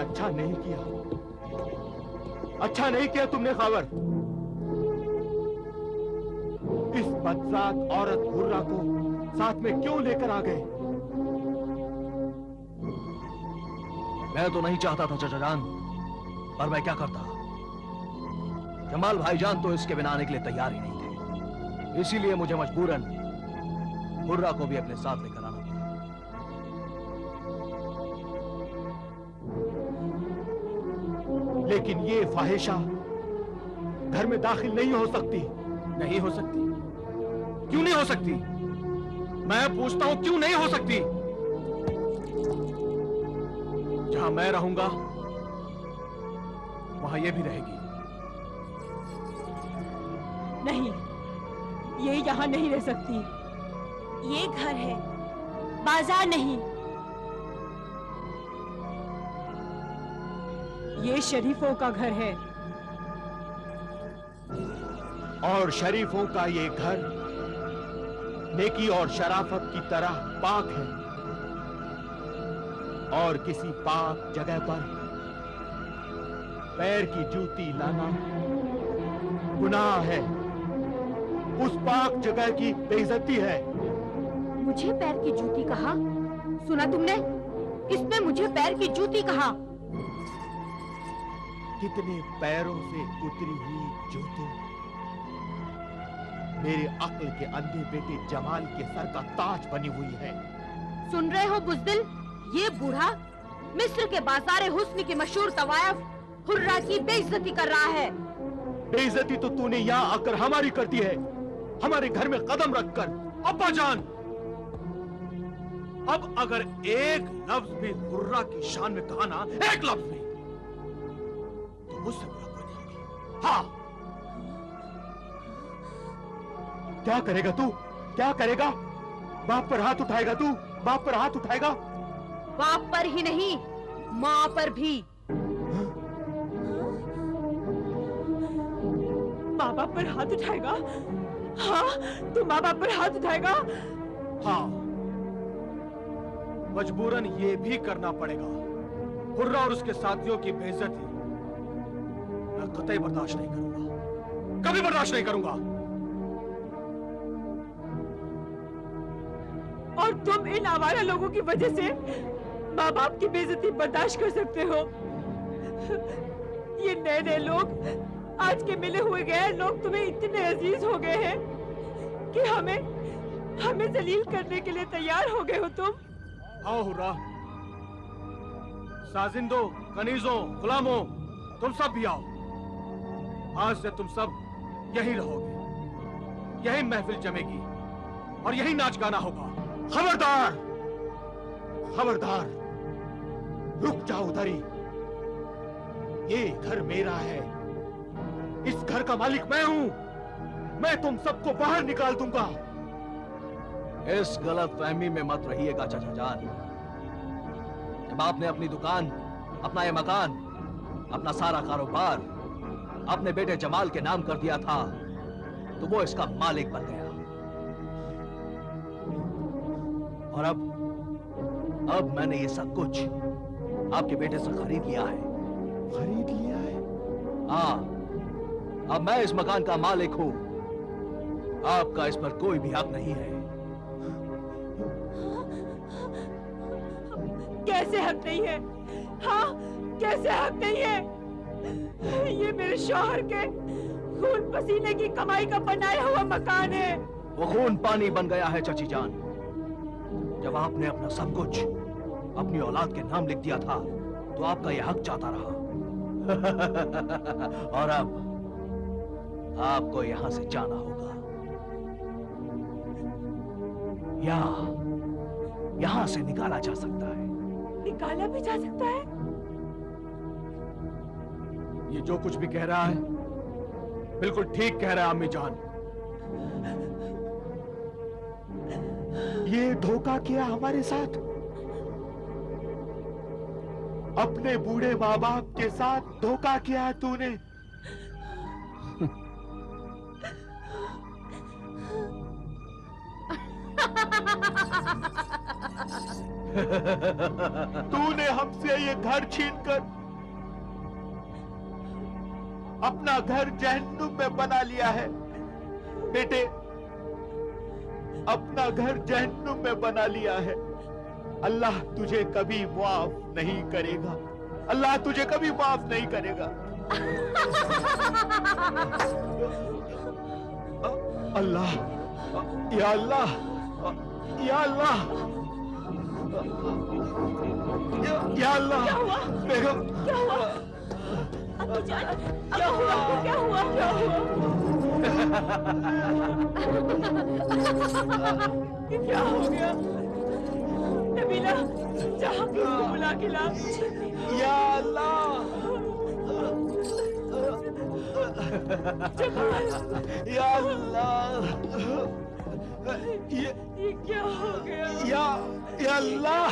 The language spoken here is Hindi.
अच्छा नहीं किया, अच्छा नहीं किया तुमने खावर। इस बदजात औरत हुर्रा को साथ में क्यों लेकर आ गए? मैं तो नहीं चाहता था चाचा जान, पर मैं क्या करता। जमाल भाईजान तो इसके बिना आने के लिए तैयार ही नहीं थे, इसीलिए मुझे मजबूरन हुर्रा को भी अपने साथ लेकर आना पड़ा। लेकिन ये फाहिशा घर में दाखिल नहीं हो सकती। नहीं हो सकती? क्यों नहीं हो सकती? मैं पूछता हूं, क्यों नहीं हो सकती? जहां मैं रहूंगा वहां ये भी रहेगी। नहीं, ये यहां नहीं रह सकती। ये घर है, बाजार नहीं। ये शरीफों का घर है। और शरीफों का ये घर नेकी और शराफत की तरह पाक है, और किसी पाक जगह पर पैर की जूती लाना गुनाह है। उस पाक जगह की बेइज्जती है। मुझे पैर की जूती कहा? सुना तुमने? किसने मुझे पैर की जूती कहा? कितने पैरों से उतरी हुई जूती मेरे अक्ल के अंधे बेटे जमाल के सर का ताज बनी हुई है। सुन रहे हो बुज़दिल? ये बूढ़ा मिस्र के बाज़ार हुस्न की मशहूर तवायफ हुर्रा की बेइज्जती कर रहा है। बेइज्जती तो तूने यहाँ आकर हमारी कर दी है, हमारे घर में कदम रखकर। अब्बा जान, अब अगर एक लफ्ज भी हुर्रा की शान में कहा ना, एक लफ्ज भी, तो मुझसे बुरा कोई नहीं होगी। हाँ। क्या करेगा तू? क्या करेगा? बाप पर हाथ उठाएगा तू? बाप पर हाथ उठाएगा? बाप पर ही नहीं, माँ पर भी। माँ बाप पर हाथ उठाएगा? हाँ, तू माँ बाप पर हाथ उठाएगा? हाँ, मजबूरन ये भी करना पड़ेगा। हुर्रा और उसके साथियों की बेइज्जती मैं कतई बर्दाश्त नहीं करूंगा, कभी बर्दाश्त नहीं करूंगा। और तुम इन आवारा लोगों की वजह से माँ बाप की बेइज्जती बर्दाश्त कर सकते हो? ये नए नए लोग, आज के मिले हुए गैर लोग तुम्हें इतने अजीज हो गए हैं कि हमें जलील करने के लिए तैयार हो गए हो तुम। आओ हुर्रा, साजिंदो, कनीजों, गुलामों, तुम सब भी आओ। आज से तुम सब यही रहोगे, यही महफिल जमेगी और यही नाच गाना होगा। खबरदार, खबरदार, रुक जाओ उधर ही। ये घर मेरा है, इस घर का मालिक मैं हूं। मैं तुम सबको बाहर निकाल दूंगा। इस गलत फहमी में मत रहिएगा चाचा जान। जब आपने अपनी दुकान, अपना ये मकान, अपना सारा कारोबार अपने बेटे जमाल के नाम कर दिया था, तो वो इसका मालिक बन गया। और अब मैंने ये सब कुछ आपके बेटे से खरीद लिया है। खरीद लिया है? हाँ, अब मैं इस मकान का मालिक हूं। आपका इस पर कोई भी हक नहीं है। कैसे हक नहीं है? हाँ, कैसे हक नहीं है? ये मेरे शौहर के खून पसीने की कमाई का बनाया हुआ मकान है। वो खून पानी बन गया है चाची जान। जब आपने अपना सब कुछ अपनी औलाद के नाम लिख दिया था, तो आपका यह हक चाहता रहा। और अब आपको यहां से जाना होगा। यहां से निकाला जा सकता है। निकाला भी जा सकता है? ये जो कुछ भी कह रहा है बिल्कुल ठीक कह रहा है अम्मी जान। ये धोखा किया हमारे साथ, अपने बूढ़े माँ बाप के साथ धोखा किया है तूने। तूने हमसे ये घर छीनकर अपना घर जहन्नुम में बना लिया है। बेटे, अपना घर जहन्नुम में बना लिया है। अल्लाह तुझे कभी माफ नहीं करेगा। अल्लाह तुझे कभी माफ नहीं करेगा। अल्लाह, या अल्लाह, या अल्लाह, या अल्लाह। बेगम, क्या हुआ? क्या हुआ? क्या हुआ? क्या हुआ? क्या हो गया? नबीला, जा उसको बुला के ला। या अल्लाह, या अल्लाह, ये क्या हो गया? या अल्लाह।